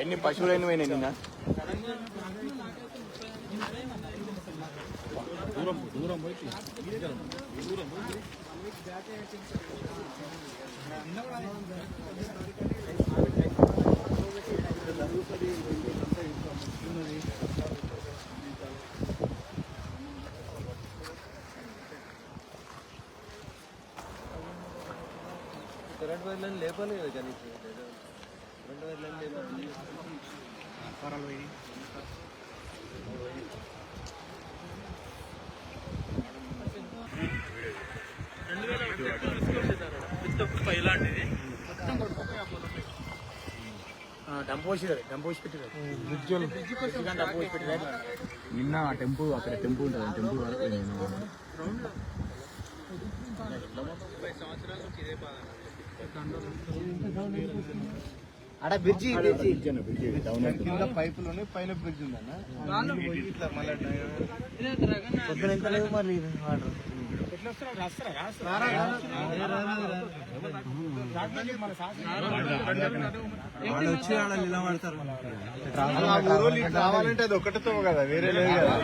ఎన్ని పశువులు ఎన్ని పోయినాయి నిన్న? దూరం పోయి కరెంట్ వైర్లను లేపాలి కదా కనీసం. కరెంట్ వైర్లను లేపాలి. నిన్న టెంపు అక్కడ టెంపు ఉంటుంది. టెంపు అక్కడ బ్రిడ్జి కింద పైపులోనే పైన బ్రిడ్జ్ ఉందన్న. పొద్దున ఎంత లేదు మరి వాటర్ వచ్చి ఆడ నిలబడతారు. రావాలంటే అది ఒకటితో కదా, వేరే లేదు కదా.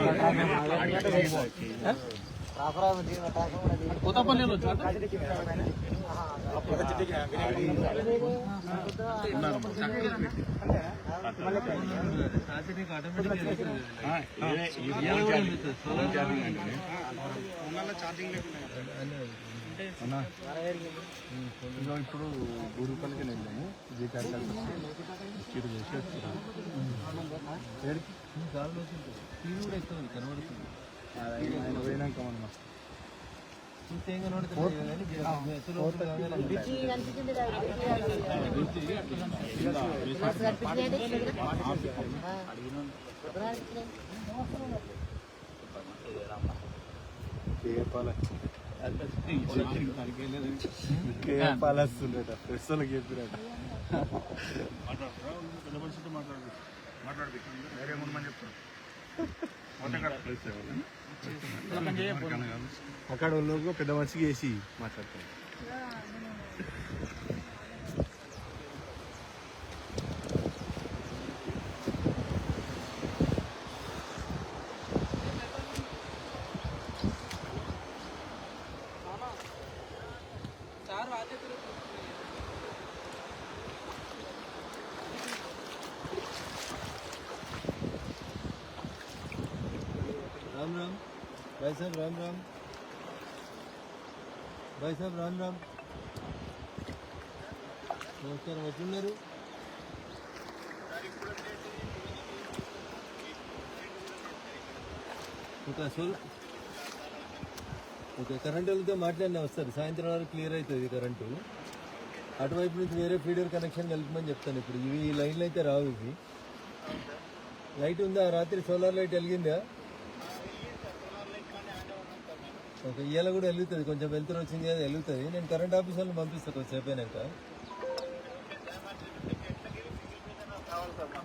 కొత్తపల్లిలో ఇప్పుడు గురుపల్లికి వెళ్ళాము. కనబడుతుంది పోయినాక మనం పాలస్తుండట ఫ్రెష్లకి చెప్పినట్టు అక్కడ వాళ్ళు పెద్ద మనిషికి వేసి మాట్లాడతారు. राम राम भाई साहब, राम राम भाई साहब, राम राम. నమస్కారం. ఎట్లున్నారు? ఓకే, కరెంట్ వాళ్ళతో మాట్లాడినా వస్తారు. సాయంత్రం వరకు క్లియర్ అవుతుంది కరెంటు. అటువైపు నుంచి వేరే ఫీడర్ కనెక్షన్ కలుపుమని చెప్తాను. ఇప్పుడు ఇవి ఈ లైన్లు అయితే రావు. ఇవి లైట్ ఉందా? రాత్రి సోలార్ లైట్ వెలిగిందా? ఓకే, ఇవాళ కూడా వెలుగుతుంది. కొంచెం వెళ్తురు వచ్చింది కదా, వెలుగుతుంది. నేను కరెంట్ ఆఫీస్ వాళ్ళని పంపిస్తాను కొంచెంసేపు అయినాక.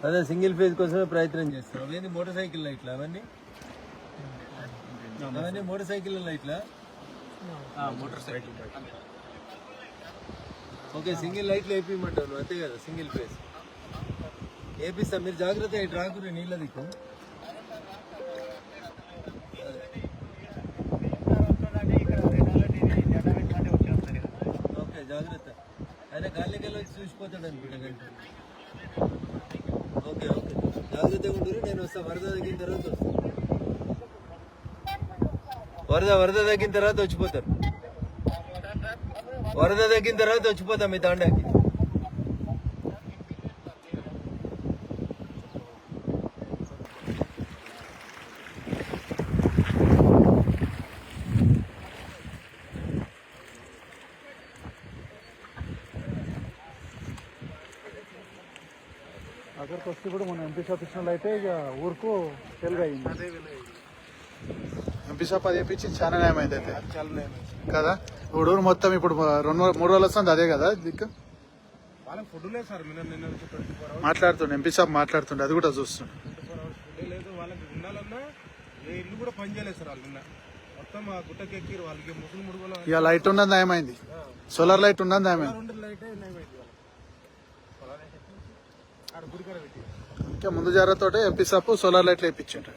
అదే సింగిల్ ఫేజ్ కోసమే ప్రయత్నం చేస్తాను. అవన్నీ మోటార్ సైకిల్ లైట్లా? అవన్నీ మోటార్ సైకిల్ లైట్లా? మోటార్ సైకిల్ ఓకే, సింగిల్ లైట్లు వేపిమంటాను అంతే కదా. సింగిల్ ఫేజ్ వేపిస్తాం. మీరు జాగ్రత్త ఇటు రాకురి నీళ్ళ దిక్కు. ఓకే, జాగ్రత్త. ఆయన గాలికెళ్ళి వచ్చి చూసిపోతాడు అనుకుంటా. ఓకే ఓకే, జాగ్రత్తగా ఉండరు. నేను వస్తా. వరద తగ్గిన తర్వాత వస్తా. వరద తగ్గిన తర్వాత వచ్చిపోతారు. వరద తగ్గిన తర్వాత వచ్చిపోతాం మీ తాండాకి. అక్కడికి వస్తే కూడా మన ఎంపీ షాప్ ఇచ్చిన అయితే ఇక ఊరుకు తెలుగు అయింది. ఎంపీ షాప్ అది వేయించి చాలా న్యాయం అయితే కదా. ఇప్పుడు ఊరు మొత్తం ఇప్పుడు 2-3 రోజులు వస్తుంది అదే కదా దిక్కు. ఫుడ్ లేదు సార్. మాట్లాడుతుండే ఎంపీ షాప్ మాట్లాడుతుండే, అది కూడా చూస్తుండే. లేదు వాళ్ళకి ఉండాలన్నా ఏ ఇల్లు కూడా పని చేయలేదు సార్. వాళ్ళు మొత్తం ఆ గుట్టకి ఎక్కిరు. వాళ్ళకి ముసుగు ముడుగులో ఇక లైట్ ఉన్నది నయమైంది. సోలార్ లైట్ ఉన్నది నయమైంది. లైట్ నయమైంది. ఆడ గుడికాడ పెట్టి ఇంకా ముందు జాగ్రత్త ఎంపీ సాపు సోలార్ లైట్లు వేయించిండ్రు